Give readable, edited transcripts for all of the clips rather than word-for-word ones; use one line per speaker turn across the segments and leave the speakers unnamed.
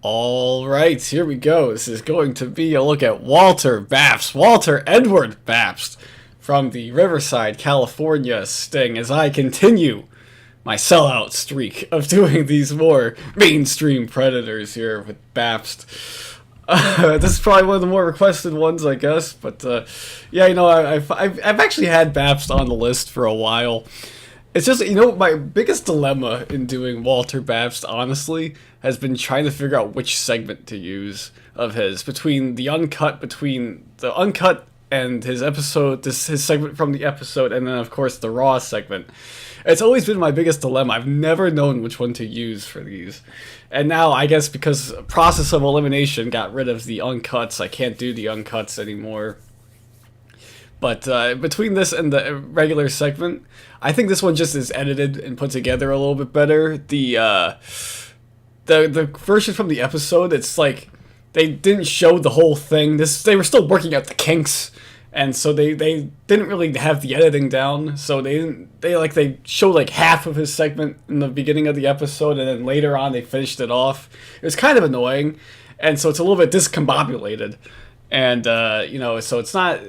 All right, here we go. This is going to be a look at Walter Babst, Walter Edward Babst, from the Riverside, California sting, as I continue my sellout streak of doing these more mainstream Predators here with Babst. This is probably one of the more requested ones, I guess, but yeah, you know, I've actually had Babst on the list for a while. It's just, you know, my biggest dilemma in doing Walter Babst, honestly, has been trying to figure out which segment to use of his, between the uncut and his episode, his segment from the episode, and then of course the raw segment. It's always been my biggest dilemma. I've never known which one to use for these. And now, I guess because process of elimination got rid of the uncuts, I can't do the uncuts anymore. But between this and the regular segment, I think this one just is edited and put together a little bit better. The version from the episode, it's like they didn't show the whole thing. They were still working out the kinks, and so they didn't really have the editing down. So they showed like half of his segment in the beginning of the episode, and then later on they finished it off. It was kind of annoying, and so it's a little bit discombobulated, and you know, so it's not.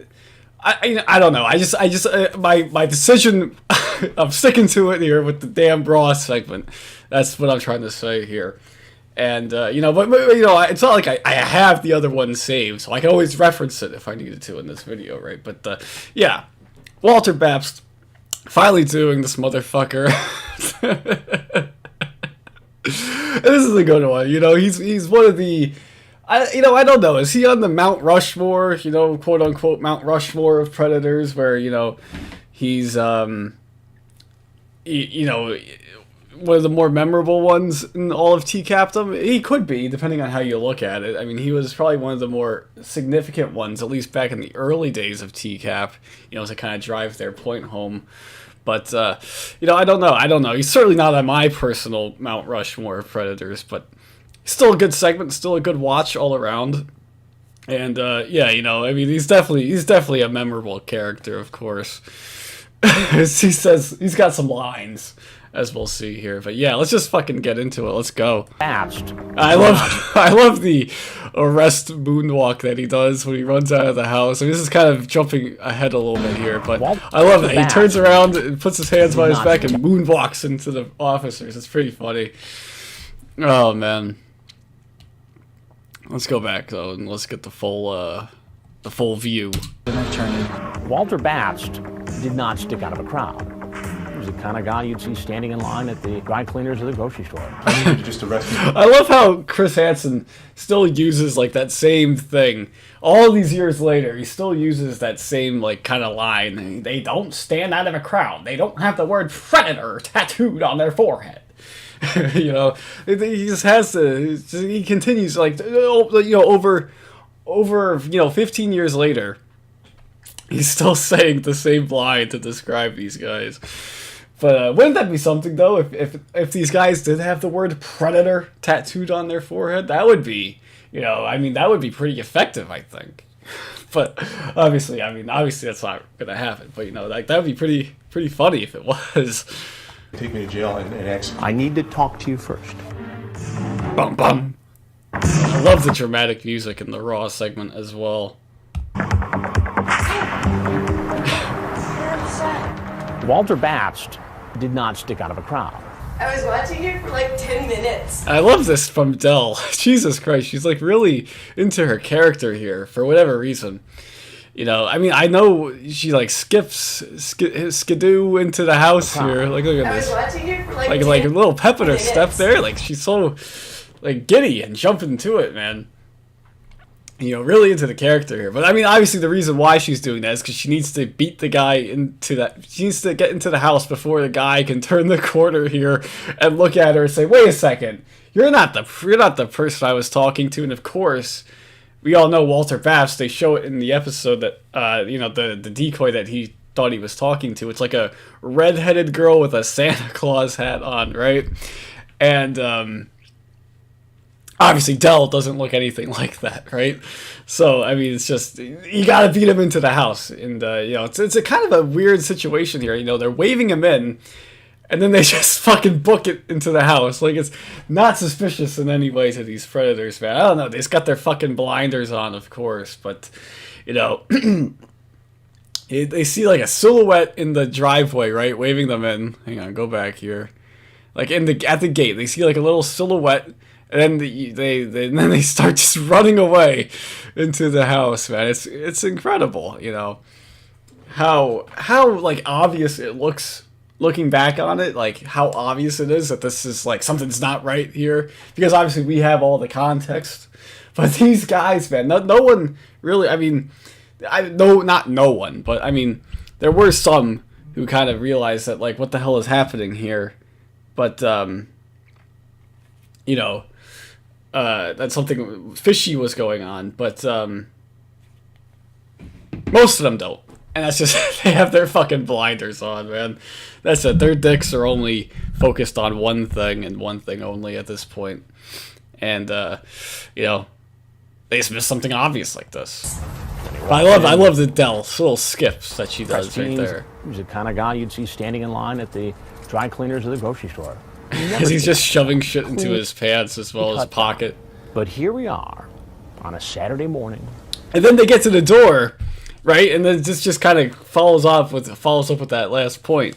I don't know. I just my decision. I'm sticking to it here with the damn raw segment. That's what I'm trying to say here. And you know, but you know, it's not like I have the other one saved, so I can always reference it if I needed to in this video, right? But yeah, Walter Babst finally doing this motherfucker. This is a good one. You know, he's one of the. I don't know. Is he on the Mount Rushmore, you know, quote unquote Mount Rushmore of Predators, where, you know, he's, you know, one of the more memorable ones in all of TCAPdom? He could be, depending on how you look at it. I mean, he was probably one of the more significant ones, at least back in the early days of TCAP, you know, to kind of drive their point home. But, you know, I don't know. He's certainly not on my personal Mount Rushmore of Predators, but still a good segment, still a good watch all around. And yeah, you know, I mean, he's definitely a memorable character, of course. He says he's got some lines, as we'll see here. But yeah, let's just fucking get into it. Let's go.
Babst.
I love the arrest moonwalk that he does when he runs out of the house. I mean, this is kind of jumping ahead a little bit here, but I love that he turns around and puts his hands behind his back and moonwalks into the officers. It's pretty funny. Oh man. Let's go back though, and let's get the full view.
Walter Babst did not stick out of a crowd. He was the kind of guy you'd see standing in line at the dry cleaners of the grocery store.
I need you to just arrest me.
I love how Chris Hansen still uses like that same thing. All these years later, he still uses that same like kind of line. They don't stand out of a crowd. They don't have the word predator tattooed on their forehead. You know, he just has to. He continues like, you know, over you know, 15 years later, he's still saying the same line to describe these guys. But wouldn't that be something though? If these guys did have the word predator tattooed on their forehead, that would be, you know, I mean, that would be pretty effective, I think. But obviously that's not gonna happen. But you know, like that would be pretty funny if it was.
Take me to jail and execute.
I need to talk to you first.
Bum bum. I love the dramatic music in the Raw segment as well.
Walter Babst did not stick out of a crowd.
I was watching it for like 10 minutes.
I love this from Dell. Jesus Christ, she's like really into her character here for whatever reason. You know, I mean, I know she like skidoo into the house here. Like, look at this.
I was watching it for
like a little pep in her step there. Like, she's so like giddy and jumping into it, man. You know, really into the character here. But I mean, obviously the reason why she's doing that is because she needs to beat the guy into that. She needs to get into the house before the guy can turn the corner here and look at her and say, "Wait a second, you're not the person I was talking to." And of course, we all know Walter Babst. They show it in the episode that you know, the decoy that he thought he was talking to. It's like a red-headed girl with a Santa Claus hat on, right? And obviously Dell doesn't look anything like that, right? So I mean, it's just, you gotta beat him into the house, and you know, it's a kind of a weird situation here. You know, they're waving him in, And then they just fucking book it into the house. Like, it's not suspicious in any way to these predators, man. I don't know. They just got their fucking blinders on, of course. But, you know, they see, like, a silhouette in the driveway, right? Waving them in. Hang on, go back here. Like, at the gate. They see, like, a little silhouette. And then then they start just running away into the house, man. It's incredible, you know. How, like, obvious it looks. Looking back on it, like, how obvious it is that this is, like, something's not right here. Because, obviously, we have all the context. But these guys, man, no one really, I mean, not no one, but, I mean, there were some who kind of realized that, like, what the hell is happening here? But, you know, that something fishy was going on. But, most of them don't. And that's just, they have their fucking blinders on, man. That's it. Their dicks are only focused on one thing and one thing only at this point. And, you know, they just miss something obvious like this. I love the little skips that she does right there.
He's the kind of guy you'd see standing in line at the dry cleaners of the grocery store.
Because he's just shoving shit into his pants as well as pocket.
But here we are on a Saturday morning.
And then they get to the door. Right, and then this just kind of follows up with that last point.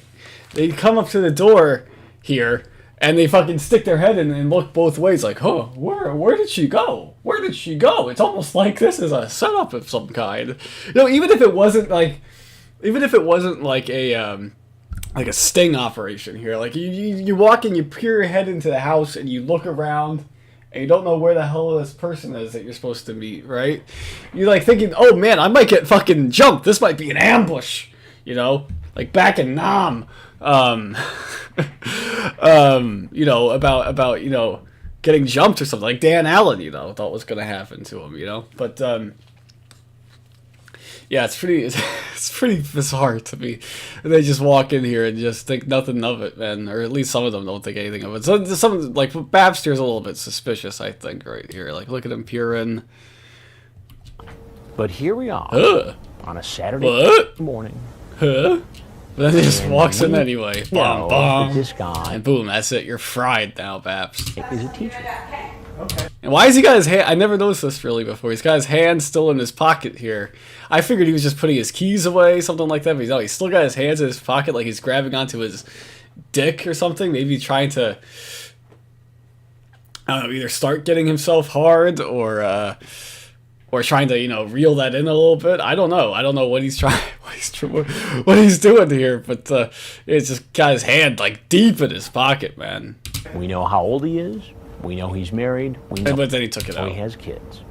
They come up to the door here, and they fucking stick their head in and look both ways, like, "Oh, where did she go? Where did she go?" It's almost like this is a setup of some kind. You know, even if it wasn't like a sting operation here, like you walk in, you peer your head into the house, and you look around. And you don't know where the hell this person is that you're supposed to meet, right? You're like thinking, oh man, I might get fucking jumped. This might be an ambush, you know? Like back in Nam, you know, about, you know, getting jumped or something. Like Dan Allen, you know, thought was going to happen to him, you know? But, yeah, it's pretty bizarre to me. They just walk in here and just think nothing of it, man. Or at least some of them don't think anything of it. So some, like, Babst here's a little bit suspicious, I think, right here. Like, look at him peering.
But here we are on a Saturday morning.
But then he just walks in anyway. Bom, bom.
This guy.
And boom, that's it. You're fried now, Babst.
Is a teacher.
Okay.
And why has he got his hand? I never noticed this really before. He's got his hand still in his pocket here. I figured he was just putting his keys away, something like that. But he's still got his hands in his pocket, like he's grabbing onto his dick or something. Maybe trying to, I don't know, either start getting himself hard or trying to, you know, reel that in a little bit. I don't know. I don't know what he's trying, what he's doing here. But it's just got his hand like deep in his pocket, man.
We know how old he is. We know he's married. We know
but then he took it out.
He has kids.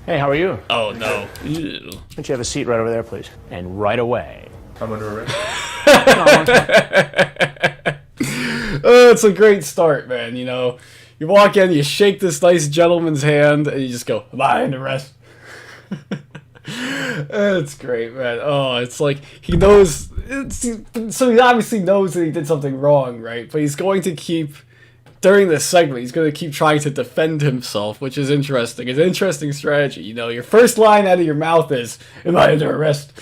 Hey, how are you?
Oh, no. Ew.
Why don't you have a seat right over there, please? And right away.
I'm under arrest.
Oh, it's a great start, man, you know. You walk in, you shake this nice gentleman's hand, and you just go, am I under arrest? It's great, man. Oh, it's like he knows. So he obviously knows that he did something wrong, right? But he's going to keep... During this segment, he's going to keep trying to defend himself, which is interesting. It's an interesting strategy. You know, your first line out of your mouth is, am I under arrest?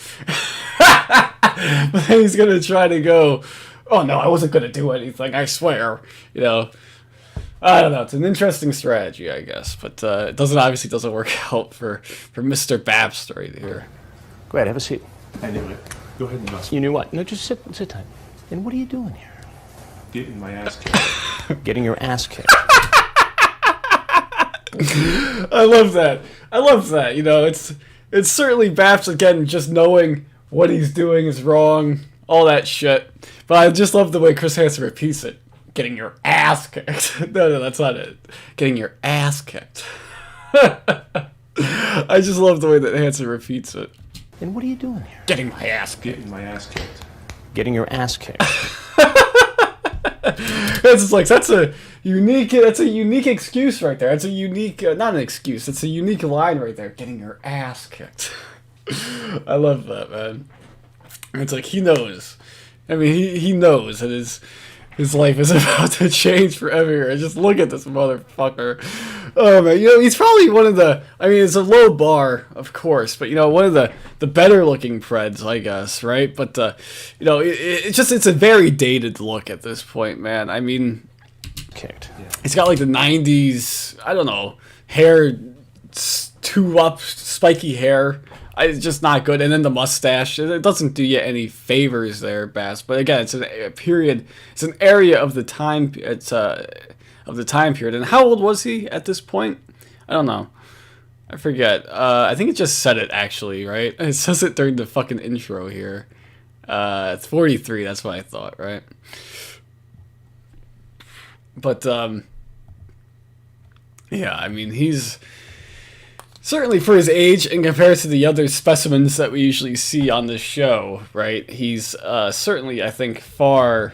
But then he's going to try to go, oh, no, I wasn't going to do anything, I swear. You know, I don't know. It's an interesting strategy, I guess. But it obviously doesn't work out for Mr. Babst right here.
Go ahead, have a seat.
I knew it. Go ahead and bust.
You knew what? No, just sit tight. And what are you doing here?
Getting my ass kicked.
Getting your ass kicked.
I love that. You know, it's certainly Babst again, just knowing what he's doing is wrong, all that shit. But I just love the way Chris Hansen repeats it. Getting your ass kicked. No, that's not it. Getting your ass kicked. I just love the way that Hansen repeats it.
And what are you doing here?
Getting my ass kicked.
Getting my ass kicked.
Getting your ass kicked.
It's just like that's a unique excuse right there. It's a unique not an excuse. It's a unique line right there. Getting your ass kicked. I love that, man. It's like he knows. I mean, he knows that his life is about to change forever. And just look at this motherfucker. Oh man, he's probably one of the. I mean, it's a low bar, of course, but one of the better looking Preds, I guess, right? But it's a very dated look at this point, man. I mean,
kicked.
It's got like the '90s. I don't know, hair, two up, spiky hair. It's just not good, and then the mustache. It doesn't do you any favors there, Bass. But again, it's a period. It's an area of the time. Of the time period. And how old was he at this point? I don't know. I forget. I think it just said it, actually, right? It says it during the fucking intro here. It's 43, that's what I thought, right? But, yeah, I mean, he's... Certainly for his age, in comparison to the other specimens that we usually see on this show, right? He's certainly, I think, far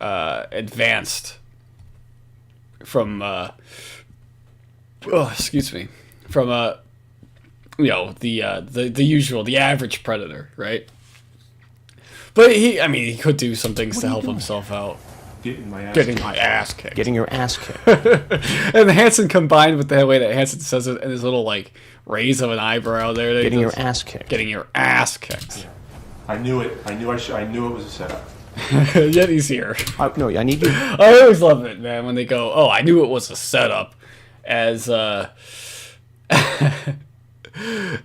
advanced from the usual, the average predator, right? But he could do some things to help himself out.
Getting my ass kicked.
Getting your ass kicked.
And Hansen, combined with the way that Hansen says it and his little like raise of an eyebrow there,
getting your ass kicked.
Getting your ass kicked.
Yeah. I knew it. I knew it was a setup.
Yet he's here.
No, I need you.
I always love it, man, when they go, "Oh, I knew it was a setup," as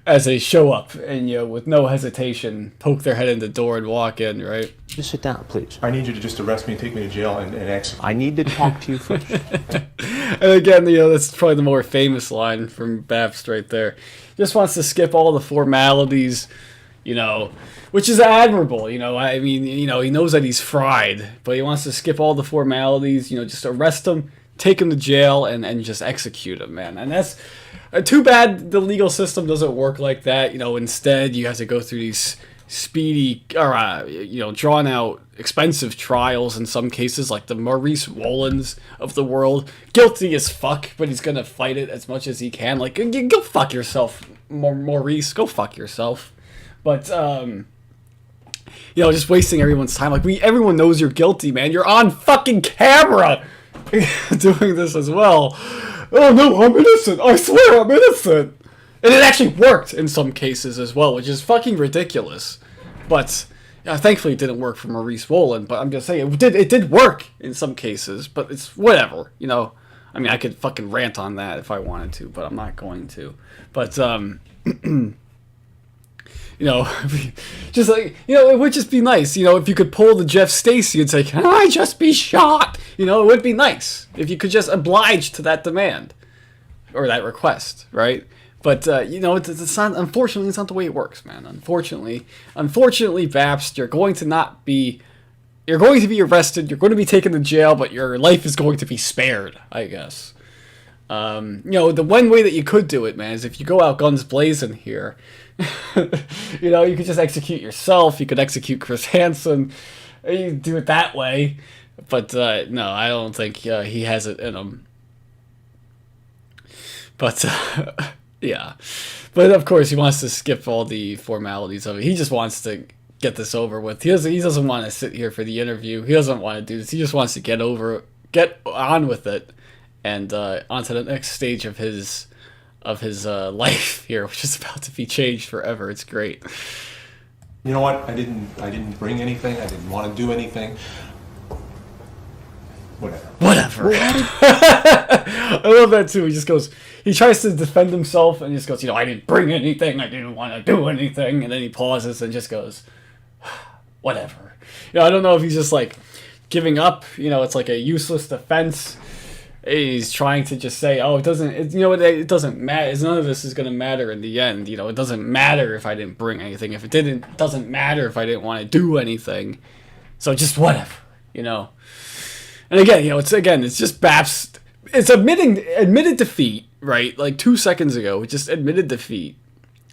as they show up and with no hesitation poke their head in the door and walk in, right?
Just sit down, please.
I need you to just arrest me and take me to jail and execute.
I need to talk to you first.
And again, that's probably the more famous line from Babst right there. Just wants to skip all the formalities, which is admirable. I mean, he knows that he's fried, but he wants to skip all the formalities. Just arrest him, take him to jail, and just execute him, man. And that's too bad the legal system doesn't work like that. Instead you have to go through these speedy or drawn out expensive trials in some cases, like the Maurice Wolins of the world, guilty as fuck, but he's gonna fight it as much as he can. Like, go fuck yourself, Maurice, go fuck yourself. But just wasting everyone's time. Like, everyone knows you're guilty, man. You're on fucking camera doing this as well. Oh no, I'm innocent. I swear I'm innocent. And it actually worked in some cases as well, which is fucking ridiculous. But thankfully it didn't work for Maurice Wolin. But I'm just saying it did work in some cases. But it's whatever, I mean, I could fucking rant on that if I wanted to, but I'm not going to. But just like, it would just be nice, if you could pull the Jeff Stacy and say, "Can I just be shot?" It would be nice if you could just oblige to that demand or that request, right? But it's not. Unfortunately, it's not the way it works, man. Unfortunately, Babst, you're going to be arrested. You're going to be taken to jail, but your life is going to be spared, I guess. The one way that you could do it, man, is if you go out guns blazing here. You could just execute yourself. You could execute Chris Hansen. You could do it that way. But no, I don't think he has it in him. But yeah. But of course, he wants to skip all the formalities of it. He just wants to get this over with. He doesn't want to sit here for the interview. He doesn't want to do this. He just wants to get on with it, and onto the next stage of his life here, which is about to be changed forever. It's great.
You know what? I didn't bring anything. I didn't want to do anything. Whatever.
I love that too. He tries to defend himself and just goes, "I didn't bring anything. I didn't want to do anything." And then he pauses and just goes, "Whatever." I don't know if he's just like giving up. It's like a useless defense. He's trying to just say, "Oh, it doesn't matter. None of this is going to matter in the end. It doesn't matter if I didn't bring anything. If it doesn't matter if I didn't want to do anything. So just whatever, And again, it's just Babst. It's admitted defeat, right? Like 2 seconds ago, it just admitted defeat.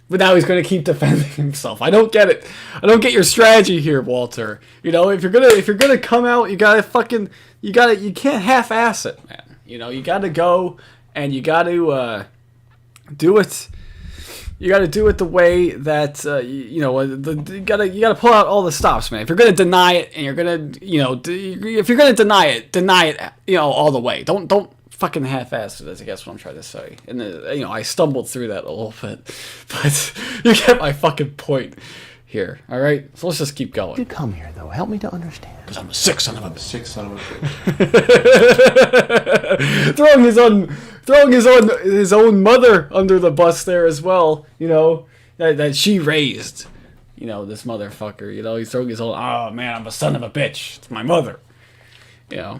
But now he's going to keep defending himself. I don't get it. I don't get your strategy here, Walter. If you're gonna come out, you can't half-ass it, man. You gotta go and you gotta do it. You gotta do it the way that you gotta pull out all the stops, man. If you're gonna deny it, and you're gonna if you're gonna deny it all the way. Don't fucking half-assed it, I guess what I'm trying to say. And, I stumbled through that a little bit. But you get my fucking point here, all right? So let's just keep going.
You come here, though. Help me to understand.
Because I'm a sick son of a bitch.
Sick son of a bitch.
throwing his own mother under the bus there as well, that she raised. This motherfucker, he's throwing his own, oh man, I'm a son of a bitch. It's my mother. No,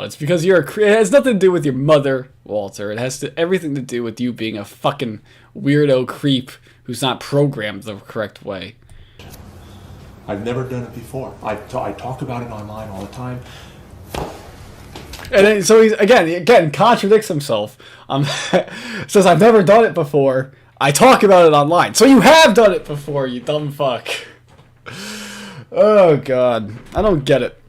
it's because it has nothing to do with your mother, Walter. It has everything to do with you being a fucking weirdo creep who's not programmed the correct way.
I've never done it before. I talk about it online all the time.
And then, so he's again contradicts himself. Says I've never done it before. I talk about it online. So you have done it before, you dumb fuck. Oh god, I don't get it.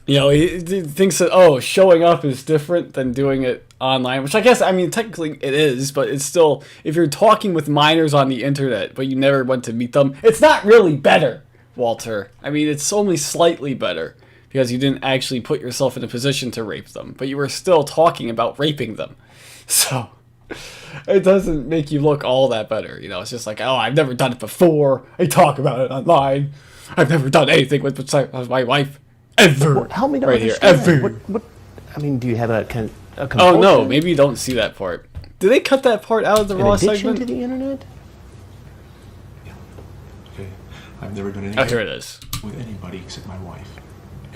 He thinks that showing up is different than doing it online, which I guess technically it is, but it's still, if you're talking with minors on the internet but you never went to meet them, it's not really better, Walter. It's only slightly better. Because you didn't actually put yourself in a position to rape them. But you were still talking about raping them. So, it doesn't make you look all that better. It's just like, I've never done it before. I talk about it online. I've never done anything with my wife. Ever.
Help me to
right
understand.
Here. Ever.
What, do you have a compulsion?
Oh, no. Maybe you don't see that part. Did they cut that part out of the raw
addiction
segment?
To the internet?
Yeah. Okay. I've never done anything.
Oh, here it is.
With anybody except my wife.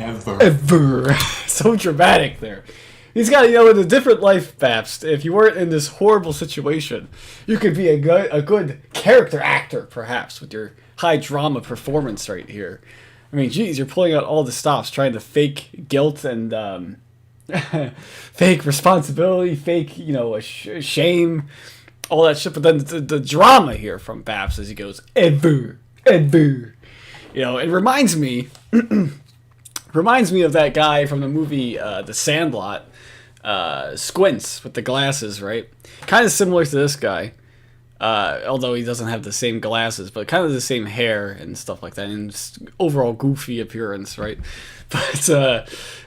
Ever.
So dramatic there. He's got, in a different life, Babst. If you weren't in this horrible situation, you could be a good character actor, perhaps, with your high drama performance right here. Geez, you're pulling out all the stops, trying to fake guilt and fake responsibility, fake, shame, all that shit. But then the drama here from Babst as he goes, ever. It reminds me... Reminds me of that guy from the movie The Sandlot, Squints with the glasses, right? Kind of similar to this guy, although he doesn't have the same glasses, but kind of the same hair and stuff like that, and overall goofy appearance, right? But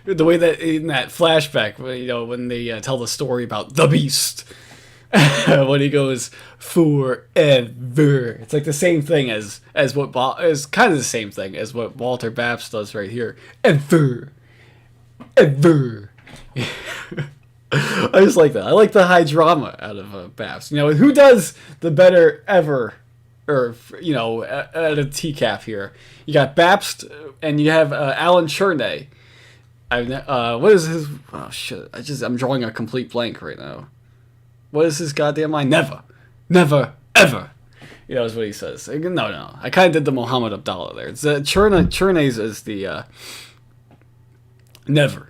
the way that in that flashback, when they tell the story about the Beast, when he goes forever, it's like the same thing as what kind of the same thing as what Walter Babst does right here. Ever. I just like that. I like the high drama out of Babst. Who does the better ever, or at a TCAF here? You got Babst and you have Alan Cherney. What is his? Oh shit! I'm drawing a complete blank right now. What is his goddamn line? Never, ever. Is what he says. No. I kind of did the Muhammad Abdallah there. It's Cherney's is the never,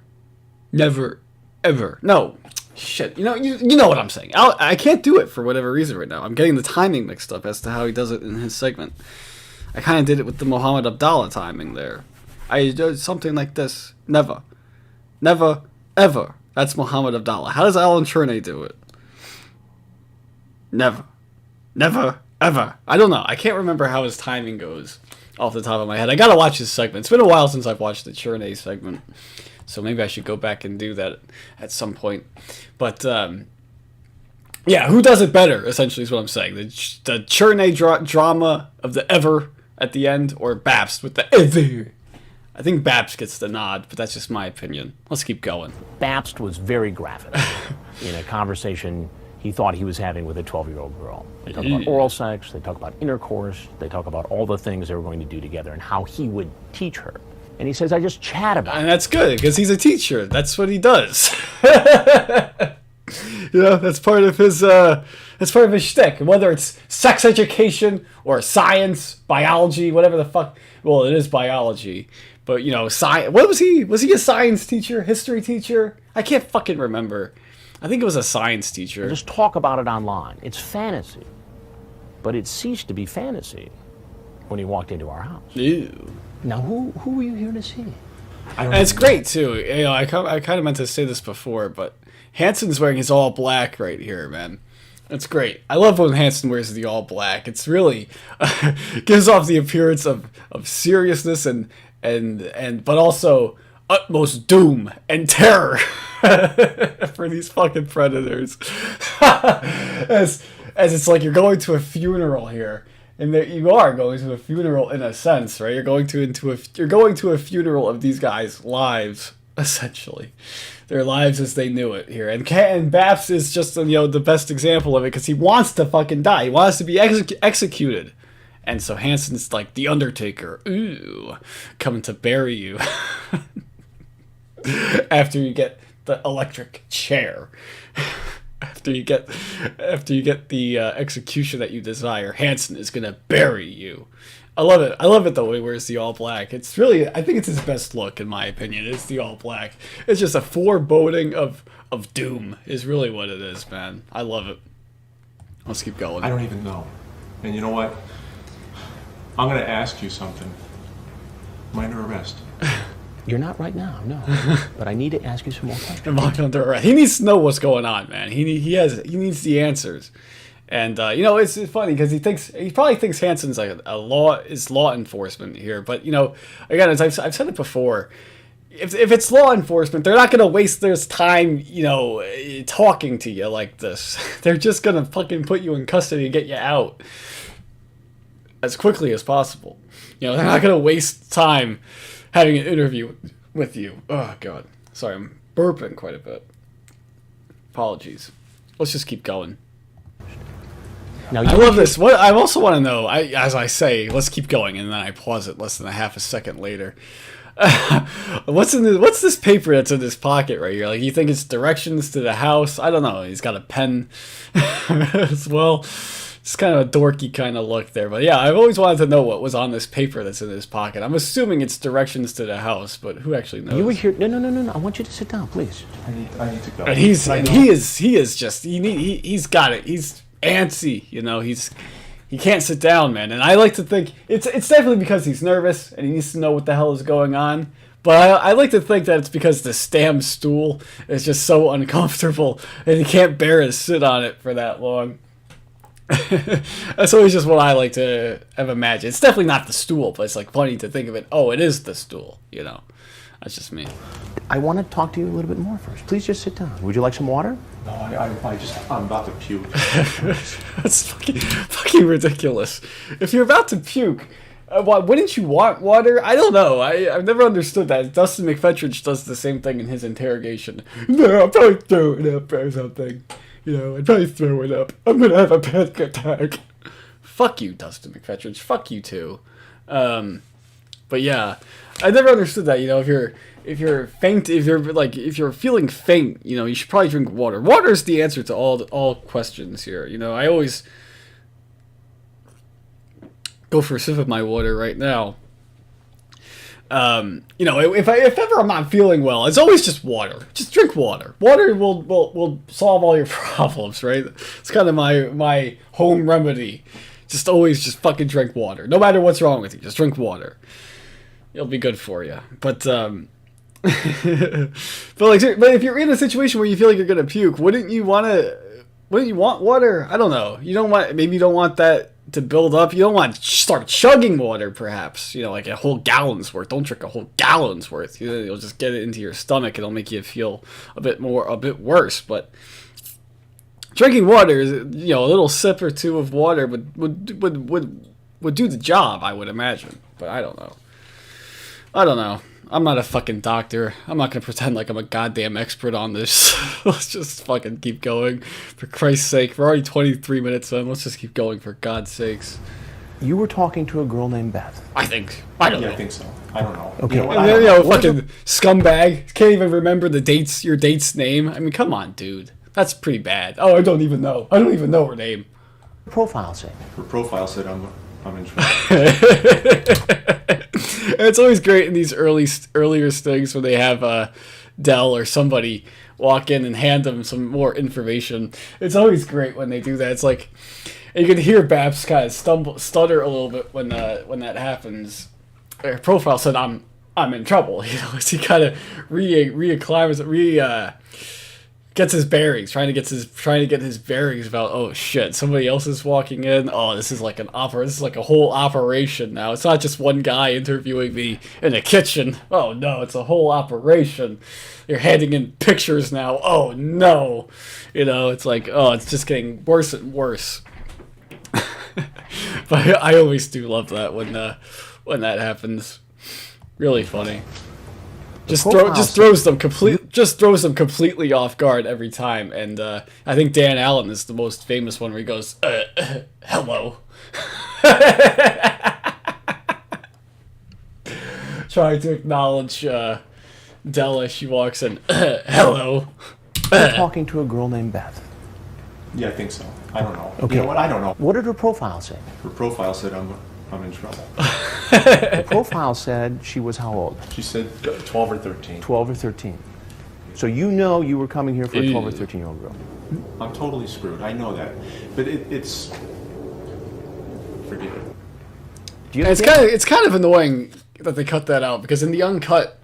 ever. No, shit. You know what I'm saying. I can't do it for whatever reason right now. I'm getting the timing mixed up as to how he does it in his segment. I kind of did it with the Muhammad Abdallah timing there. I did something like this. Never, ever. That's Muhammad Abdallah. How does Alan Cherney do it? Never, ever. I don't know. I can't remember how his timing goes off the top of my head. I gotta watch his segment. It's been a while since I've watched the Cherney segment, so maybe I should go back and do that at some point. But yeah, who does it better? Essentially, is what I'm saying. The Cherney drama of the ever at the end, or Babst with the ever. I think Babst gets the nod, but that's just my opinion. Let's keep going.
Babst was very graphic in a conversation he thought he was having with a 12-year-old girl. They talk about oral sex, they talk about intercourse, they talk about all the things they were going to do together and how he would teach her. And he says, I just chat about it.
And that's good, because he's a teacher. That's what he does. That's part of his shtick. Whether it's sex education or science, biology, whatever the fuck. Well, it is biology. But, science. What was he? Was he a science teacher? History teacher? I can't fucking remember. I think it was a science teacher.
Just talk about it online. It's fantasy. But it ceased to be fantasy when he walked into our house.
Ew.
Now, who were you here to see?
And it's great, too. I kind of meant to say this before, but Hansen's wearing his all black right here, man. It's great. I love when Hansen wears the all black. It's really gives off the appearance of seriousness and but also utmost doom and terror for these fucking predators. as it's like you're going to a funeral here. And that you are going to a funeral in a sense, right? You're going to a funeral of these guys' lives, essentially, their lives as they knew it here. And Babst is just the best example of it because he wants to fucking die. He wants to be executed, and so Hansen's like the Undertaker, ooh, coming to bury you after you get the electric chair. After you get the execution that you desire, Hansen is gonna bury you. I love it. I love it the way he wears the all black. It's really, I think it's his best look in my opinion. It's the all black. It's just a foreboding of doom is really what it is, man. I love it. Let's keep going.
I don't even know. And you know what? I'm gonna ask you something. Minor arrest.
You're not right now, no. But I need to ask you some more questions.
Under arrest. He needs to know what's going on, man. He needs the answers. And it's funny because he probably thinks Hansen's like law enforcement here. But again, as I've said it before, if it's law enforcement, they're not gonna waste their time talking to you like this. They're just gonna fucking put you in custody and get you out as quickly as possible. They're not gonna waste time having an interview with you. Oh, God. Sorry, I'm burping quite a bit. Apologies. Let's just keep going.
Now,
I love this. What I also want to know, as I say, let's keep going, and then I pause it less than a half a second later. What's this paper that's in his pocket right here? Like, you think it's directions to the house? I don't know. He's got a pen as well. It's kind of a dorky kind of look there. But yeah, I've always wanted to know what was on this paper that's in his pocket. I'm assuming it's directions to the house, but who actually knows?
You were here. No. I want you to sit down, please.
I need to go.
And he's got it. He's antsy, he can't sit down, man. And I like to think it's definitely because he's nervous and he needs to know what the hell is going on. But I like to think that it's because the Stam stool is just so uncomfortable and he can't bear to sit on it for that long. That's always just what I like to have imagined. It's definitely not the stool, but it's like funny to think of it. Oh, it is the stool, That's just me.
I want to talk to you a little bit more first. Please just sit down. Would you like some water?
No, I'm about to puke.
That's fucking ridiculous. If you're about to puke, wouldn't you want water? I don't know. I've never understood that. Dustin McFetridge does the same thing in his interrogation. No, I'm probably throwing up or something. I'd probably throw it up. I'm gonna have a panic attack. Fuck you, Dustin McFetridge. Fuck you too. But yeah, I never understood that. If you're feeling faint, you should probably drink water. Water is the answer to all questions here. I always go for a sip of my water right now. If ever I'm not feeling well, it's always just water. Just drink water. Water will solve all your problems, right? It's kind of my home remedy. Just always just fucking drink water. No matter what's wrong with you, just drink water. It'll be good for you. But but if you're in a situation where you feel like you're gonna puke, wouldn't you want water? I don't know. You don't want that to build up. You don't want to start chugging water, perhaps. Like a whole gallon's worth. Don't drink a whole gallon's worth. You'll just get it into your stomach. It'll make you feel a bit worse. But drinking water is, a little sip or two of water would do the job, I would imagine. But I don't know. I'm not a fucking doctor. I'm not gonna pretend like I'm a goddamn expert on this. Let's just fucking keep going. For Christ's sake, we're already 23 minutes in. Let's just keep going, for God's sakes.
You were talking to a girl named Beth.
I don't know.
I think so. I don't know.
Okay.
Fucking scumbag. Can't even remember your date's name. I mean, come on, dude. That's pretty bad. Oh, I don't even know her name.
Profile say.
Her profile said I'm in trouble.
It's always great in these earlier stings when they have Dell or somebody walk in and hand them some more information. It's always great when they do that. It's like, and you can hear Babs kind of stutter a little bit when that happens. Her profile said, "I'm in trouble." As he kind of gets his bearings, trying to get his bearings about, oh shit, somebody else is walking in. Oh, this is like this is like a whole operation now. It's not just one guy interviewing me in a kitchen. Oh no, it's a whole operation. You're handing in pictures now. Oh no. It's like, oh, it's just getting worse and worse. But I always do love that when that happens. Really funny. Just throws them completely off guard every time, and I think Dan Allen is the most famous one where he goes, "Hello," trying to acknowledge Della. She walks in, "Hello."
You're talking to a girl named Beth.
Yeah, I think so. I don't know.
Okay.
You know what? I don't know.
What did her profile say?
Her profile said I'm in trouble.
The profile said she was how old?
She said 12 or 13.
12 or 13. So you were coming here for a 12 or 13-year-old girl.
I'm totally screwed. I know that. But it's... Forgive it.
It's kind of annoying that they cut that out, because in the uncut,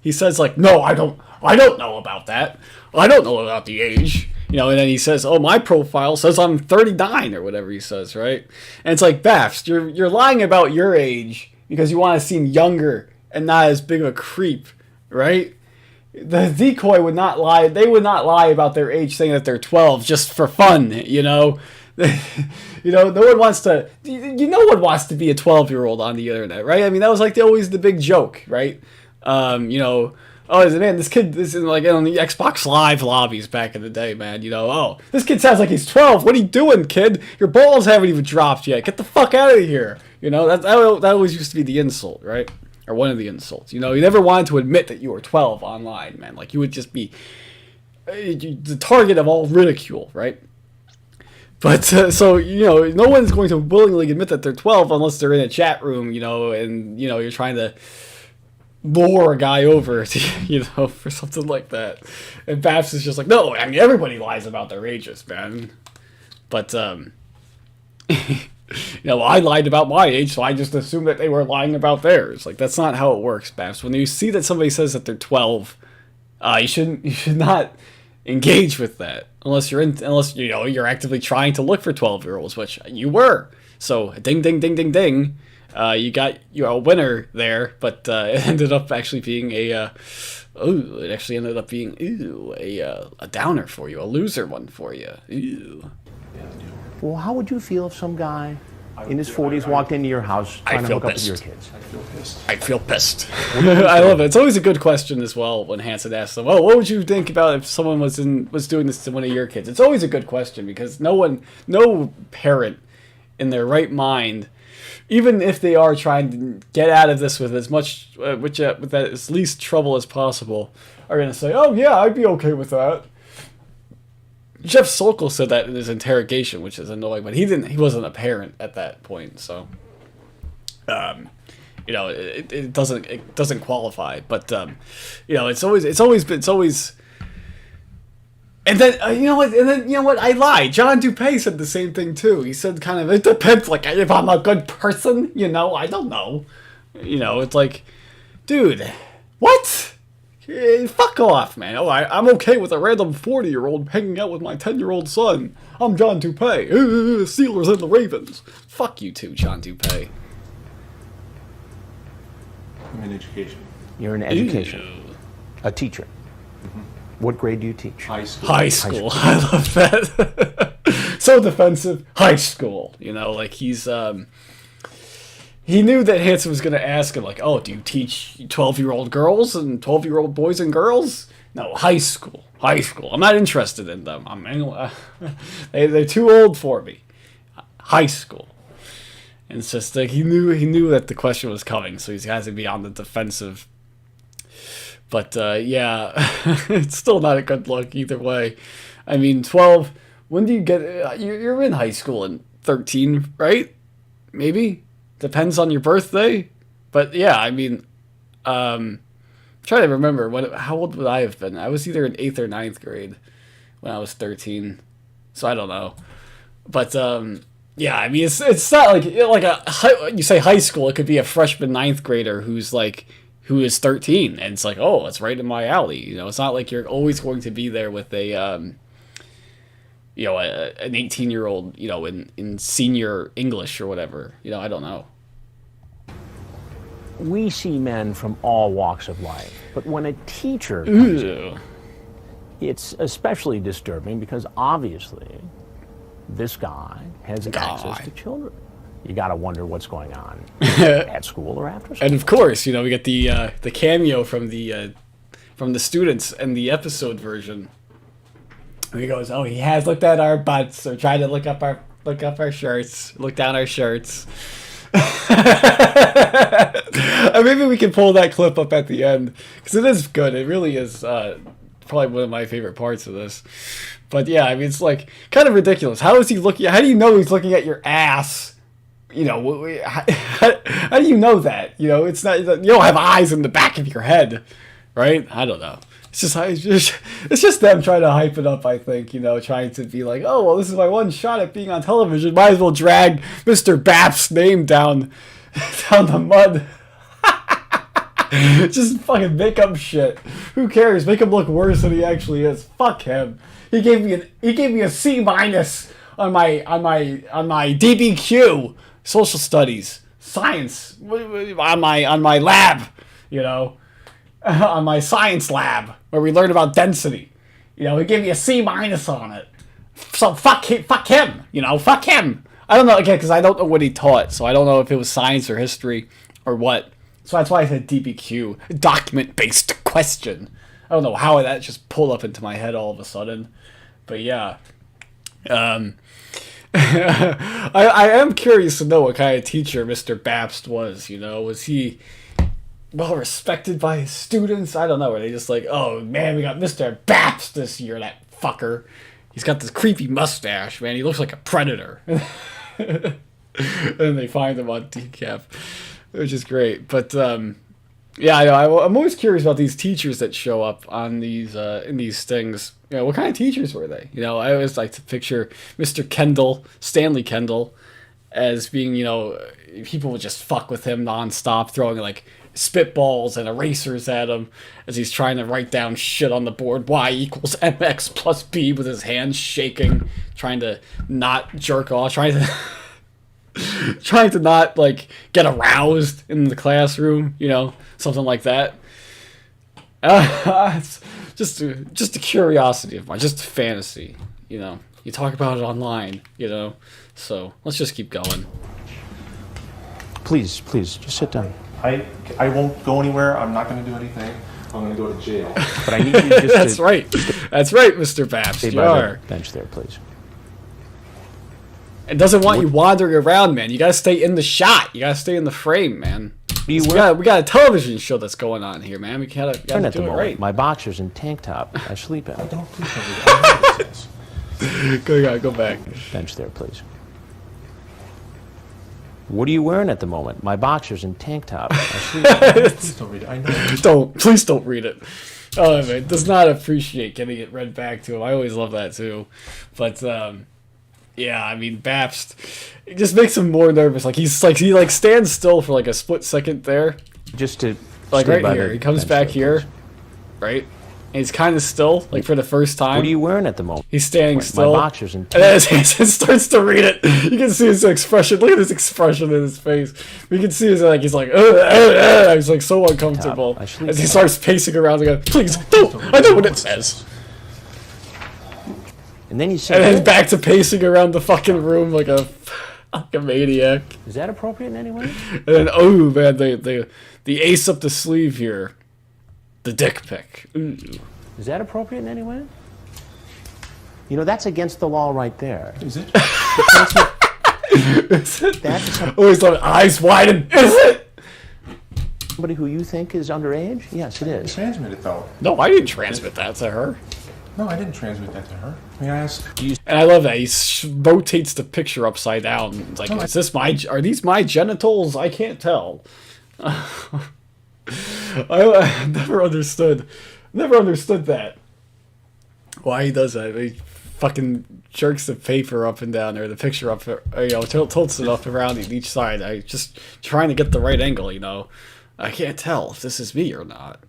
he says, like, no, I don't know about that. I don't know about the age. And then he says, oh, my profile says I'm 39 or whatever he says, right? And it's like, Babst, you're lying about your age because you want to seem younger and not as big of a creep, right? The decoy would not lie. They would not lie about their age saying that they're 12 just for fun, No one wants to, no one wants to be a 12-year-old on the internet, right? I mean, that was like always the big joke, right? Oh, man, this is like on the Xbox Live lobbies back in the day, man. Oh, this kid sounds like he's 12. What are you doing, kid? Your balls haven't even dropped yet. Get the fuck out of here. That always used to be the insult, right? Or one of the insults. You never wanted to admit that you were 12 online, man. Like, you would just be the target of all ridicule, right? But, so, no one's going to willingly admit that they're 12 unless they're in a chat room, and, you're trying to lure a guy over to, for something like that. And Babst is just like, no, I mean, everybody lies about their ages, man. But, I lied about my age, so I just assumed that they were lying about theirs. Like, that's not how it works, Babst. When you see that somebody says that they're 12, you should not engage with that unless you're actively trying to look for 12-year-olds, which you were. So, ding, ding, ding, ding, ding. You got a winner there, but it ended up actually being a downer for you, a loser one for you. Ooh.
Well, how would you feel if some guy in his 40s walked into your house trying to hook up with your kids?
I'd feel pissed.
I love it. It's always a good question as well when Hansen asks them, "Oh, what would you think about if someone was doing this to one of your kids?" It's always a good question because no parent in their right mind, even if they are trying to get out of this with as much, with as least trouble as possible, are going to say, "Oh yeah, I'd be okay with that." Jeff Sokol said that in his interrogation, which is annoying, but he wasn't a parent at that point, so it doesn't qualify. But it's always. And then, you know what? I lied. John Dupay said the same thing, too. He said kind of, it depends, like, if I'm a good person, I don't know. It's like, dude, what? Fuck off, man. Oh, I'm okay with a random 40-year-old hanging out with my 10-year-old son. I'm John Dupay. Steelers and the Ravens. Fuck you too, John Dupay.
I'm in education.
You're in education. Ew. A teacher. Mm-hmm. What grade do you teach?
High school.
High school. I love that. So defensive. High school. Like he's he knew that Hansen was going to ask him, like, oh, do you teach 12-year-old girls and 12-year-old boys and girls? No, high school. High school. I'm not interested in them. They're too old for me. High school. And it's just like he knew that the question was coming, so he has to be on the defensive. But, yeah, it's still not a good look either way. I mean, 12, when do you get... You're in high school in 13, right? Maybe? Depends on your birthday. But, yeah, I mean, trying to remember, how old would I have been? I was either in 8th or 9th grade when I was 13. So, I don't know. But, yeah, I mean, it's not like you say high school, it could be a freshman 9th grader who's who is 13, and it's like, oh, it's right in my alley. You know, it's not like you're always going to be there with a an 18-year-old, you know, in senior English or whatever. You know, I don't know.
We see men from all walks of life, but when a teacher comes in, it's especially disturbing because obviously this guy has access to children. You got to wonder what's going on at school or after school.
And of course, you know, we get the cameo from the students in the episode version. And he goes, "Oh, he has looked at our butts, or tried to look up our shirts, look down our shirts." Maybe we can pull that clip up at the end because it is good. It really is probably one of my favorite parts of this. But yeah, I mean, it's like kind of ridiculous. How is he looking? How do you know he's looking at your ass? You know, how do you know that? You know, it's not, you don't have eyes in the back of your head, right? I don't know. It's just them trying to hype it up, I think, you know, trying to be like, oh, well, this is my one shot at being on television. Might as well drag Mr. Babst's name down the mud. Just fucking make up shit. Who cares? Make him look worse than he actually is. Fuck him. He gave me a C- on my DBQ. Social studies, science, on my lab, you know, on my science lab where we learn about density. You know, he gave me a C- on it. So fuck him, you know, fuck him. I don't know, again, because I don't know what he taught, so I don't know if it was science or history or what. So that's why I said DBQ, document-based question. I don't know how that just pulled up into my head all of a sudden, but yeah. I am curious to know what kind of teacher Mr. Babst was, you know. Was he well respected by his students? I don't know. Were they just like, oh man, we got Mr. Babst this year, that fucker. He's got this creepy mustache, man. He looks like a predator. And they find him on decaf, which is great. But yeah, I know. I'm always curious about these teachers that show up on these in these things. You know, what kind of teachers were they? You know, I always like to picture Mr. Kendall, Stanley Kendall, as being, you know, people would just fuck with him nonstop, throwing like spitballs and erasers at him as he's trying to write down shit on the board. Y equals MX plus B with his hands shaking, trying to not jerk off, trying to not like get aroused in the classroom, you know, something like that. It's just a curiosity of mine, just a fantasy, you know. You talk about it online, you know. So let's just keep going.
Please, just sit down.
I won't go anywhere. I'm not going to do anything. I'm going to go to jail.
But I need you just
That's
to...
right. That's right, Mr. Babst.
Stay
You
by
are.
the bench there, please.
It doesn't want you wandering around, man. You gotta stay in the shot. You gotta stay in the frame, man. We got a television show that's going on here, man. We gotta do it right.
My boxers and tank top. I sleep in.
Don't please tell me that.
Go back.
Bench there, please. What are you wearing at the moment? My boxers and tank top. I sleep in.
Please don't read it. I know.
Please don't read it. Oh man, does not appreciate getting it read back to him. I always love that too, but yeah, I mean Babst, it just makes him more nervous. Like he stands still for like a split second there,
just to
like right here. He comes back here, right? And he's kind of still, like for the first time.
What are you wearing at the moment?
He's standing still.
My boxers and
then as Hansen starts to read it, you can see his expression. Look at his expression in his face. You can see his he's like, he's like so uncomfortable as he starts pacing around again. Please, don't. I know what it says.
And then you say,
and then back to pacing around the fucking room like a maniac.
Is that appropriate in any way?
And then, oh man, the ace up the sleeve here. The dick pic. Ooh.
Is that appropriate in any way? You know, that's against the law right there.
Is it?
Always love it. Eyes widen. Is it?
Somebody who you think is underage? Yes, it is.
Transmit it though.
No, I didn't transmit that to her.
No, I didn't transmit that to her. May I ask?
And I love that he rotates the picture upside down. It's like, are these my genitals? I can't tell. I never understood that. Why he does that. He fucking jerks the paper up and down, or the picture up, tilts it up around each side. I just trying to get the right angle, you know. I can't tell if this is me or not.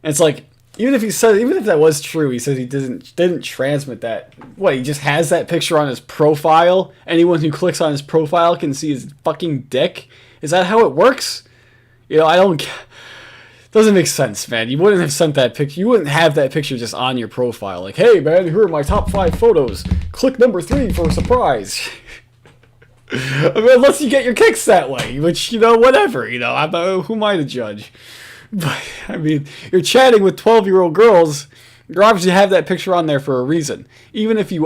And it's like, even if that was true, he said he didn't transmit that. What, he just has that picture on his profile? Anyone who clicks on his profile can see his fucking dick? Is that how it works? You know, I don't... Doesn't make sense, man. You wouldn't have sent that picture. You wouldn't have that picture just on your profile. Like, hey, man, here are my top 5 photos. Click number 3 for a surprise. I mean, unless you get your kicks that way, which, you know, whatever. You know, who am I to judge? But, I mean, you're chatting with 12-year-old girls. You obviously have that picture on there for a reason. Even if you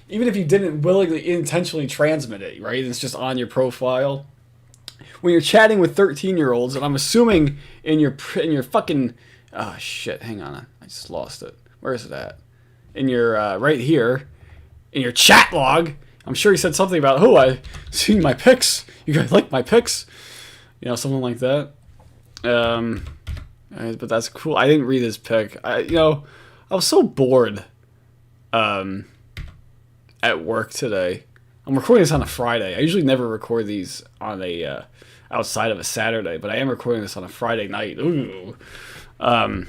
didn't willingly, intentionally transmit it, right? It's just on your profile. When you're chatting with 13-year-olds, and I'm assuming in your fucking... Oh, shit, hang on. I just lost it. Where is it at? In your, right here. In your chat log. I'm sure he said something about, oh, I seen my pics. You guys like my pics? You know, something like that. But that's cool. I didn't read his pic. I was so bored at work today. I'm recording this on a Friday. I usually never record these on a outside of a Saturday, but I am recording this on a Friday night. Ooh. I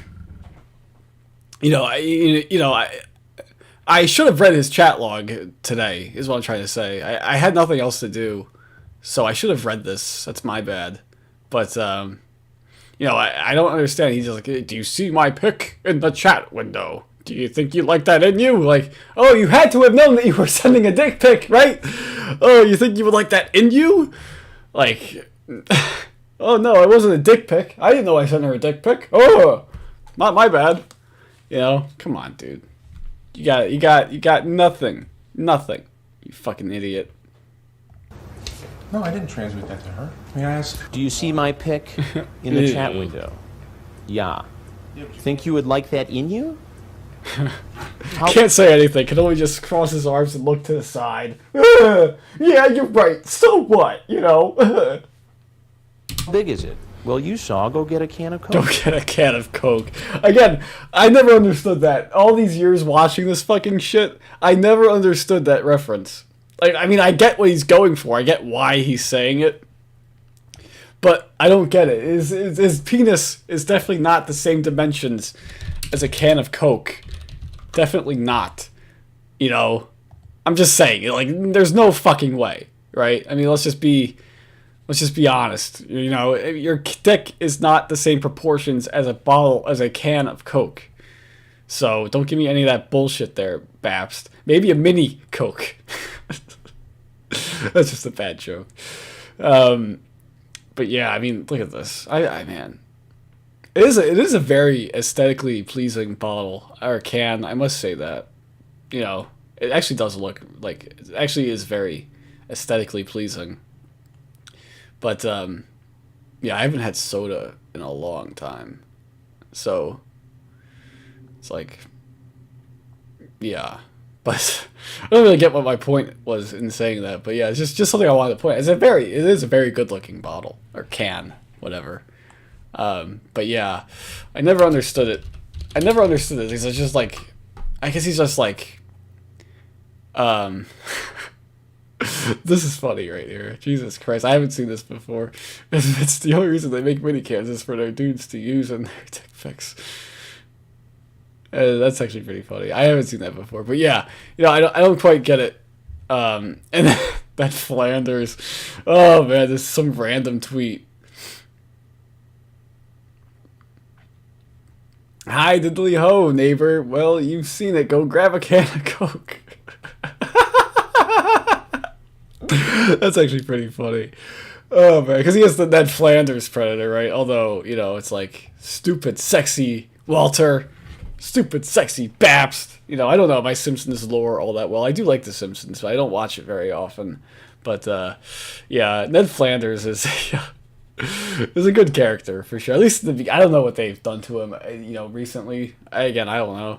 should have read his chat log today, is what I'm trying to say. I had nothing else to do, so I should have read this. That's my bad. But, I don't understand. He's just like, do you see my pic in the chat window? Do you think you like that in you? Like, oh, you had to have known that you were sending a dick pic, right? Oh, you think you would like that in you? Like, oh no, it wasn't a dick pic. I didn't know I sent her a dick pic. Oh, not my bad. You know, come on, dude. You got nothing. Nothing. You fucking idiot.
No, I didn't transmit that to her. May I ask?
Do you see my pic in the chat window? Yeah. Think you would like that in you?
Can't say anything. Can only just cross his arms and look to the side. Yeah, you're right. So what? You know.
How big is it? Well, you saw. Go get a can of Coke.
Go get a can of Coke. Again, I never understood that. All these years watching this fucking shit, I never understood that reference. Like, I mean, I get what he's going for. I get why he's saying it. But I don't get it. His penis is definitely not the same dimensions as a can of Coke. Definitely not. You know? I'm just saying, like, there's no fucking way, right? I mean, let's just be honest. You know, your dick is not the same proportions as a can of Coke. So don't give me any of that bullshit there, Babst. Maybe a mini Coke. That's just a bad joke. But yeah, I mean, look at this. Man, it is a very aesthetically pleasing bottle or can. I must say that. You know, it actually does look like it actually is very aesthetically pleasing. But yeah, I haven't had soda in a long time, so it's like, yeah. But I don't really get what my point was in saying that. But yeah, it's just something I wanted to point out. It is a very good looking bottle or can, whatever. But yeah, I never understood it. He's just like, I guess he's just like, this is funny right here. Jesus Christ, I haven't seen this before. It's the only reason they make mini cans is for their dudes to use in their dick pics. That's actually pretty funny. I haven't seen that before, but yeah, you know, I don't quite get it. And that Flanders, oh man, this is some random tweet. Hi, diddly ho, neighbor. Well, you've seen it. Go grab a can of Coke. That's actually pretty funny. Oh man, because he has the Ned Flanders predator, right? Although, you know, it's like stupid, sexy Walter. Stupid, sexy Babst. You know, I don't know my Simpsons lore all that well. I do like The Simpsons, but I don't watch it very often. But, yeah, Ned Flanders is a good character, for sure. At least, I don't know what they've done to him, you know, recently. I don't know.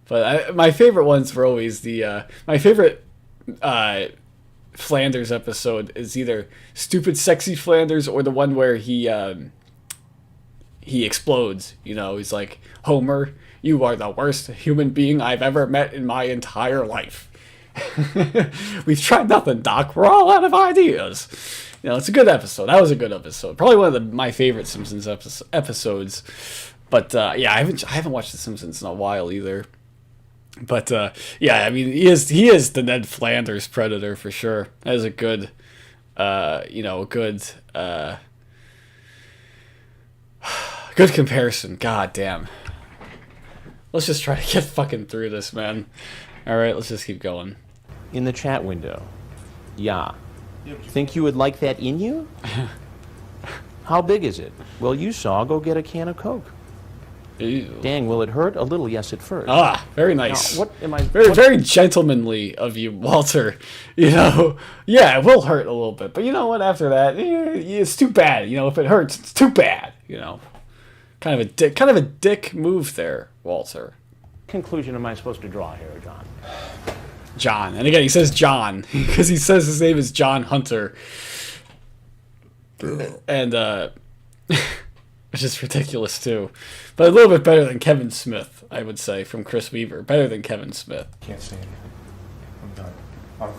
But my favorite ones were always my favorite Flanders episode is either Stupid, Sexy Flanders or the one where he explodes. You know, he's like, Homer, you are the worst human being I've ever met in my entire life. We've tried nothing, Doc. We're all out of ideas. It's a good episode. That was a good episode. Probably one of my favorite Simpsons episodes. But I haven't watched The Simpsons in a while either. But I mean, he is the Ned Flanders Predator for sure. That is a good, good comparison. God damn. Let's just try to get fucking through this, man. All right, let's just keep going.
In the chat window. Yeah. Think you would like that in you? How big is it? Well, you saw. Go get a can of Coke.
Ew.
Dang, will it hurt? A little, yes, at first.
Ah, very nice.
Now, what am I?
Very gentlemanly of you, Walter. Yeah, it will hurt a little bit, but you know what? After that, it's too bad. If it hurts, it's too bad. Kind of a dick move there, Walter.
Conclusion am I supposed to draw here, John?
John, and again, he says John because he says his name is John Hunter, and which is ridiculous too, but a little bit better than Kevin Smith, I would say, from Chris Weaver. Better than Kevin Smith.
Can't say anything. I'm done. I'm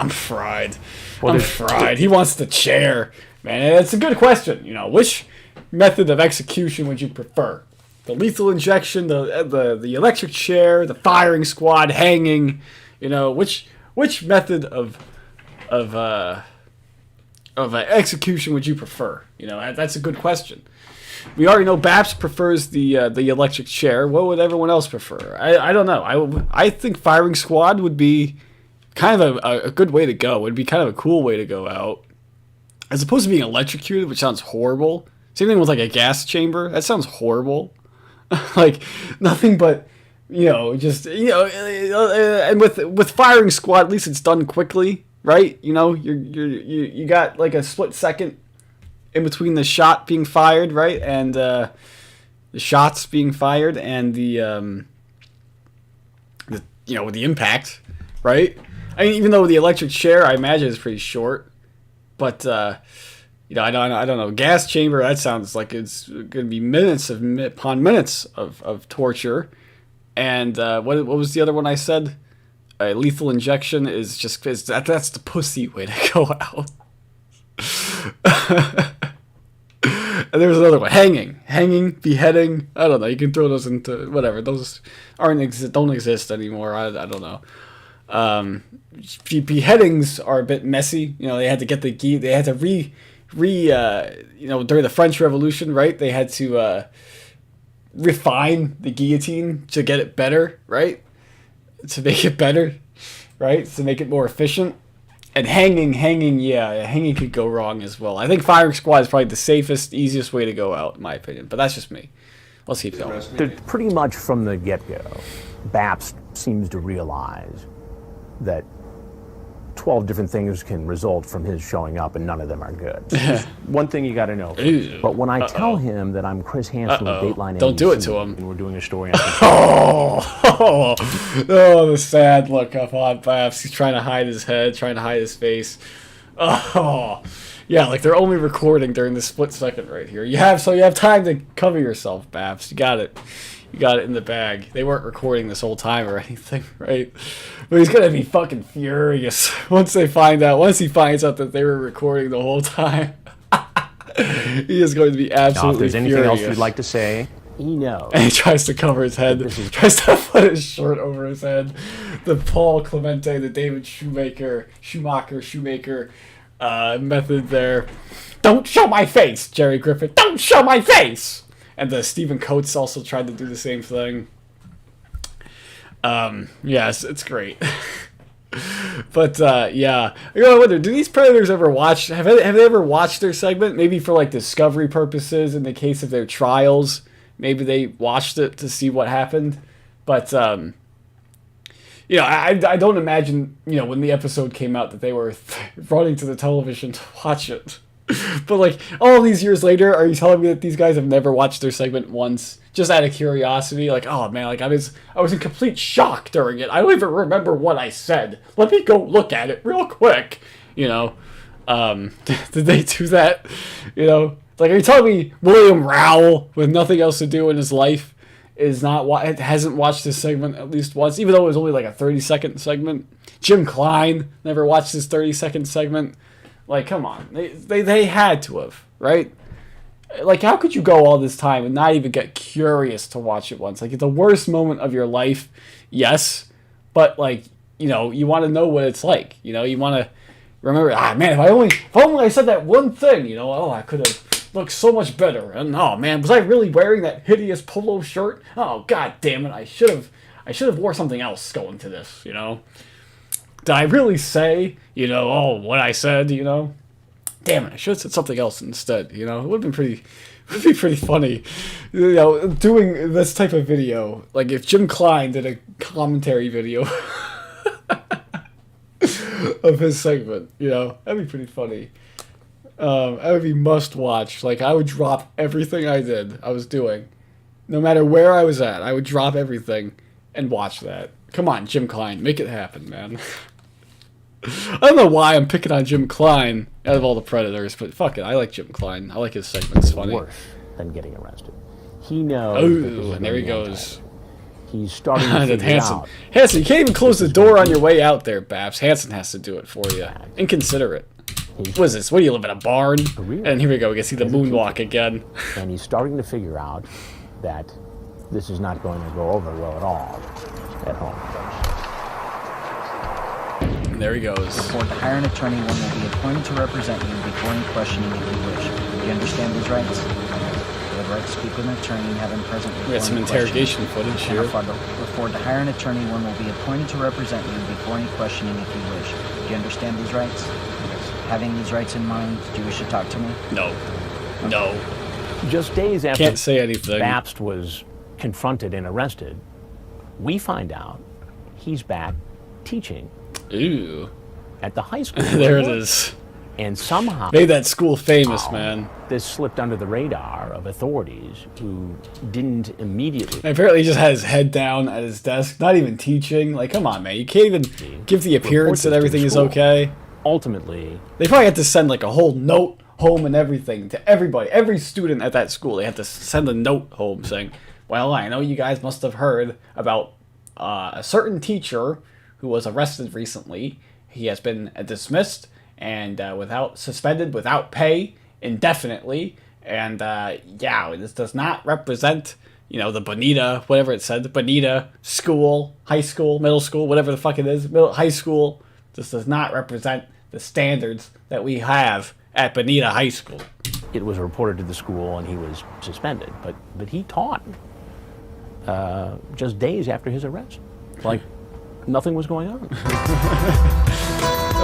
fried.
I'm fried. He wants the chair, man. It's a good question. Which method of execution would you prefer? The lethal injection, the electric chair, the firing squad, hanging. Which method of execution would you prefer? That's a good question. We already know Babst prefers the electric chair. What would everyone else prefer? I don't know. I think firing squad would be kind of a good way to go. It would be kind of a cool way to go out, as opposed to being electrocuted, which sounds horrible. Same thing with like a gas chamber. That sounds horrible. Like nothing but. And with firing squad, at least it's done quickly, right? You got like a split second in between the shot being fired, right, and the shots being fired, and the impact, right? I mean, even though the electric chair, I imagine, is pretty short, but I don't know. Gas chamber, that sounds like it's going to be minutes upon minutes of torture. And what was the other one I said? Lethal injection is that's the pussy way to go out. And there's another one: hanging, beheading. I don't know. You can throw those into whatever. Those don't exist anymore. I don't know. Beheadings are a bit messy. They had to get they had to during the French Revolution, right? They had to refine the guillotine to get it better, right? To make it better, right? To make it more efficient. And hanging could go wrong as well. I think firing squad is probably the safest, easiest way to go out, in my opinion. But that's just me. Let's keep going.
Pretty much from the get-go, Babst seems to realize that 12 different things can result from his showing up, and none of them are good. One thing you got to know. But when I tell him that I'm Chris Hansen with Dateline,
don't do it to him.
And we're doing a story on
the sad look up on Babs. He's trying to hide his head, trying to hide his face. Oh, yeah, like they're only recording during the split second right here. You have time to cover yourself, Babs. You got it. You got it in the bag. They weren't recording this whole time or anything, right? But he's gonna be fucking furious once he finds out that they were recording the whole time. He is going to be absolutely furious.
If there's anything else you'd like to say, he knows.
And he tries to cover his head. Tries to put his shirt over his head. The Paul Clemente, the David Shoemaker method there. Don't show my face, Jerry Griffitt. Don't show my face. And the Stephen Coates also tried to do the same thing. Yes, it's great. But I wonder, do these Predators ever watch? Have they ever watched their segment? Maybe for like discovery purposes in the case of their trials. Maybe they watched it to see what happened. But I don't imagine when the episode came out that they were running to the television to watch it. But like all these years later, are you telling me that these guys have never watched their segment once, just out of curiosity? Like, oh man, like I was in complete shock during it. I don't even remember what I said. Let me go look at it real quick. Did they do that? Like, are you telling me William Rowell, with nothing else to do in his life, hasn't watched this segment at least once, even though it was only like a 30-second segment. Jim Klein never watched this 30-second segment. Like, come on, they had to have, right? Like, how could you go all this time and not even get curious to watch it once? Like, the worst moment of your life, yes, but like, you know, you want to know what it's like. You know, you want to remember. Man, if only I said that one thing. You know, I could have looked so much better. And oh man, was I really wearing that hideous polo shirt? Oh god damn it, I should have wore something else going to this. You know, did I really say, you know, what I said? You know, damn it, I should have said something else instead. You know, it would be pretty funny, you know, doing this type of video. Like if Jim Klein did a commentary video of his segment, you know, that'd be pretty funny. That would be must watch. Like, I would drop everything I was doing, no matter where I was at. I would drop everything and watch that. Come on, Jim Klein, make it happen, man. I don't know why I'm picking on Jim Klein out of all the Predators, but fuck it, I like Jim Klein. I like his segments. Funny.
Worse than getting arrested. He knows.
Oh, and there he goes.
He's starting to figure
Hansen.
out.
Hansen, you can't even close the door on your way out there, Babs. Hansen has to do it for you. Inconsiderate. What is this? What do you live in a barn? And here we go. We can see the moonwalk again.
And he's starting to figure out that this is not going to go over well at all at home.
And there he goes.
Report to hire an attorney. One will be appointed to represent you before any questioning if you wish. Do you understand these rights? You have the right to speak with an attorney and have him present.
We got some interrogation footage here.
Report to hire an attorney. One will be appointed to represent you before any questioning if you wish. Do you understand these rights? Having these rights in mind, do you wish to talk to me?
No. No.
Just days after
Can't say anything.
Babst was confronted and arrested, we find out he's back teaching.
Ooh.
At the high school.
There it is.
And somehow
made that school famous, man.
This slipped under the radar of authorities who didn't immediately.
And apparently he just had his head down at his desk, not even teaching. Like, come on, man. You can't even give the appearance that everything is okay.
Ultimately,
they probably had to send like a whole note home and everything to everybody, every student at that school. They had to send a note home saying, well, I know you guys must have heard about a certain teacher who was arrested recently. He has been dismissed and suspended without pay indefinitely. And yeah, this does not represent, you know, the Bonita, whatever it said, the Bonita school, high school, middle school, whatever the fuck it is, high school. This does not represent the standards that we have at Bonita High School.
It was reported to the school and he was suspended, but he taught just days after his arrest. Like nothing was going on.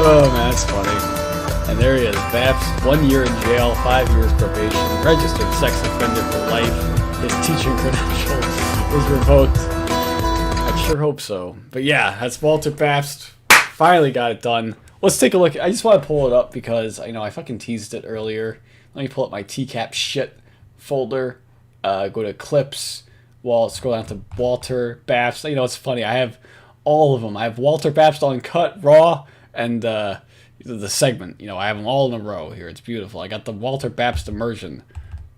Oh man, that's funny. And there he is, Babst, 1 year in jail, 5 years probation, registered sex offender for life. His teaching credentials was revoked. I sure hope so. But yeah, that's Walter Babst. Finally got it done. Let's take a look. I just want to pull it up because I fucking teased it earlier. Let me pull up my TCAP shit folder. Go to clips. Scroll down to Walter Babst. You know, it's funny. I have all of them. I have Walter Babst Uncut, Raw, and the segment. You know, I have them all in a row here. It's beautiful. I got the Walter Babst immersion.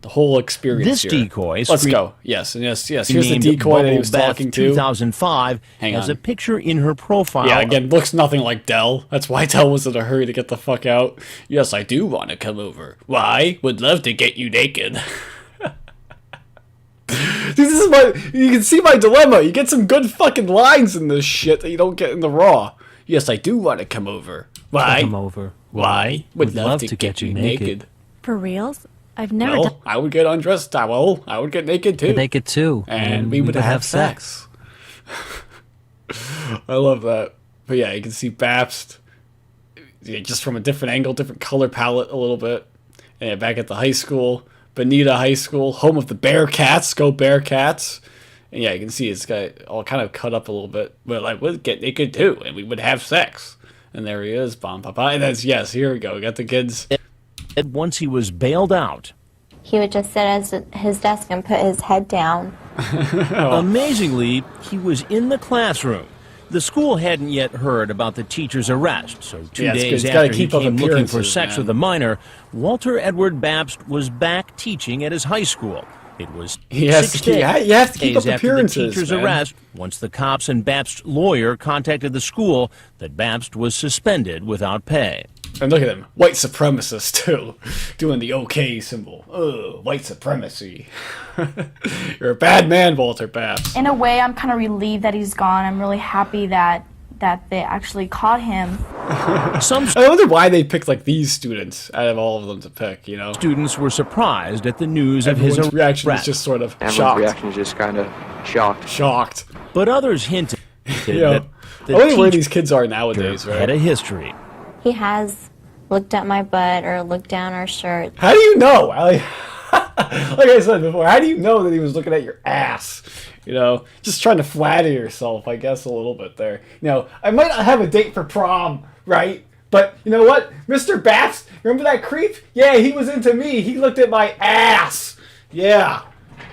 The whole experience
this
here.
decoy.
Let's go. Yes, and yes. Here's the decoy that he was talking to.
2005 has a picture in her profile.
Yeah, again, looks nothing like Dell. That's why Dell was in a hurry to get the fuck out. Yes, I do want to come over. Why? Would love to get you naked. This is you can see my dilemma. You get some good fucking lines in this shit that you don't get in the Raw. Yes, I do want to come over. Why?
Come over.
Why? Would love to get you naked.
For reals? I've never
done. I would get undressed. Well, I would get naked too.
Naked too.
And we would have sex. I love that. But yeah, you can see Babst just from a different angle, different color palette a little bit. And yeah, back at the high school, Bonita High School, home of the Bearcats. Go Bearcats. And yeah, you can see it's got all kind of cut up a little bit. But like, we'd get naked too, and we would have sex. And there he is, Bom Papa. And that's, yes, here we go. We got the kids.
Once he was bailed out,
he would just sit at his desk and put his head down.
Amazingly, he was in the classroom. The school hadn't yet heard about the teacher's arrest, so 2 days after he came looking for sex with a minor, Walter Edward Babst was back teaching at his high school. It was
you have to keep up
days after
appearances,
the teacher's
man.
arrest, once the cops and Babst's lawyer contacted the school, that Babst was suspended without pay.
And look at him, white supremacist too, doing the OK symbol. Ugh, white supremacy. You're a bad man, Walter Babst.
In a way, I'm kind of relieved that he's gone. I'm really happy that they actually caught him.
I wonder why they picked like these students out of all of them to pick, you know?
Students were surprised at the news of his arrest.
Reaction is just sort of
Everyone's
shocked.
reaction is just kind of shocked.
Shocked.
But others hinted that the
I wonder where
teacher
these kids are nowadays, right?
had a history.
He has looked at my butt or looked down our shirt.
How do you know? Like I said before, how do you know that he was looking at your ass? You know, just trying to flatter yourself, I guess, a little bit there. You know, I might not have a date for prom, right? But you know what? Mr. Babst, remember that creep? Yeah, he was into me. He looked at my ass. Yeah.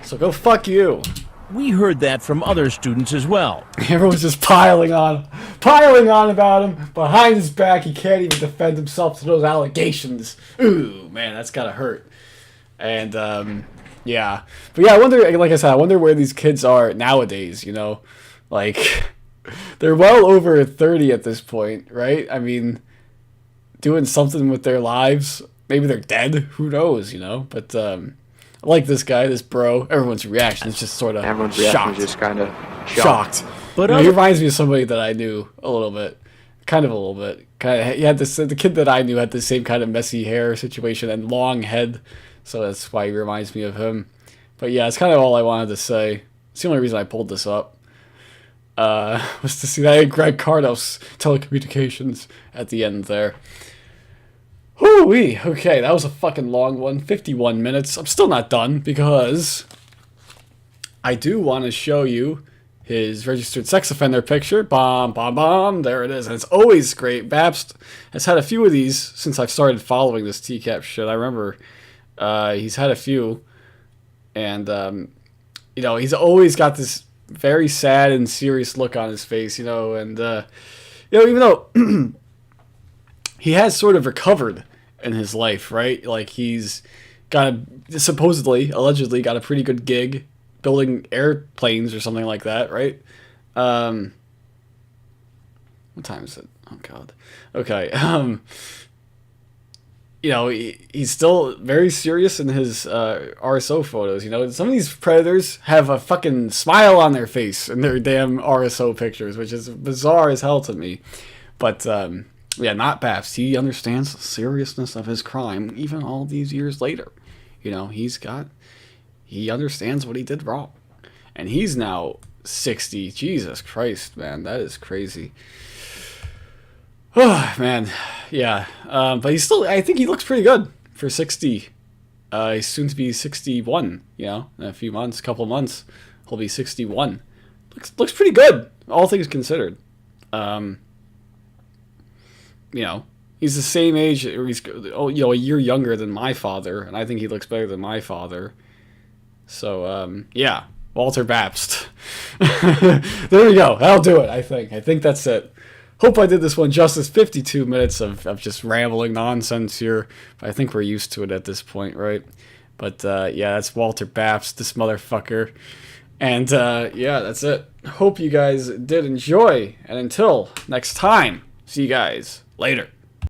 So go fuck you.
We heard that from other students as well.
Everyone's just piling on about him. Behind his back, he can't even defend himself to those allegations. Ooh, man, that's gotta hurt. And, yeah. But yeah, I wonder, like I said, I wonder where these kids are nowadays, you know? Like, they're well over 30 at this point, right? I mean, doing something with their lives. Maybe they're dead. Who knows, you know? But, I like this guy, this bro. Everyone's reaction is just sort of
Everyone's reaction
shocked.
is just kind of
Shocked.
But
You know, he reminds me of somebody that I knew a little bit. Kind of a little bit. He had this, the kid that I knew had the same kind of messy hair situation and long head. So that's why he reminds me of him. But yeah, it's kind of all I wanted to say. It's the only reason I pulled this up. Was to see that Greg Cardos telecommunications at the end there. Whoo-wee. Okay, that was a fucking long one. 51 minutes. I'm still not done because I do want to show you his registered sex offender picture. Bom, bom, bom. There it is. And it's always great. Babst has had a few of these since I've started following this TCAP shit. I remember he's had a few. And, you know, he's always got this very sad and serious look on his face, you know. And, you know, even though he has sort of recovered in his life, right? Like, he's got supposedly, allegedly, got a pretty good gig building airplanes or something like that, right? What time is it? Oh, God. Okay. You know, he's still very serious in his RSO photos, you know. Some of these predators have a fucking smile on their face in their damn RSO pictures, which is bizarre as hell to me. But, yeah, not Babst. He understands the seriousness of his crime, even all these years later. You know, he understands what he did wrong. And he's now 60. Jesus Christ, man, that is crazy. Oh, man, yeah. But he's still, I think he looks pretty good for 60. He's soon to be 61, you know, in a few months, couple months, he'll be 61. Looks pretty good, all things considered. You know, he's the same age, or he's, you know, a year younger than my father, and I think he looks better than my father. So, yeah, Walter Babst. There we go. That'll do it, I think. I think that's it. Hope I did this one justice. 52 minutes of just rambling nonsense here. But I think we're used to it at this point, right? But, yeah, that's Walter Babst, this motherfucker. And, yeah, that's it. Hope you guys did enjoy. And until next time, see you guys later.